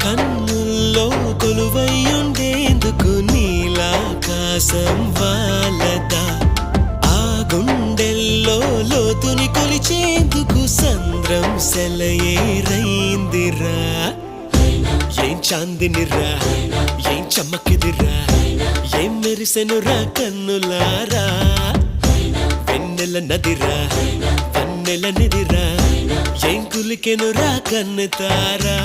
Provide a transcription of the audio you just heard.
కన్నుల్లో కొలువయ్యుండేందుకు నీలాకాశం వాలదా ఆ గుండెల్లో లోతుని కొలిచేందుకు సంద్రం సెలయేరైందిరా ఏం చాందినిరా ఏం చమ్మకిదిరా ఏం మెరిసెనురా కన్నులారా వెన్నెల నదిరా వన్నెల నిదిరా ఏం కులికెనురా కన్నుతారా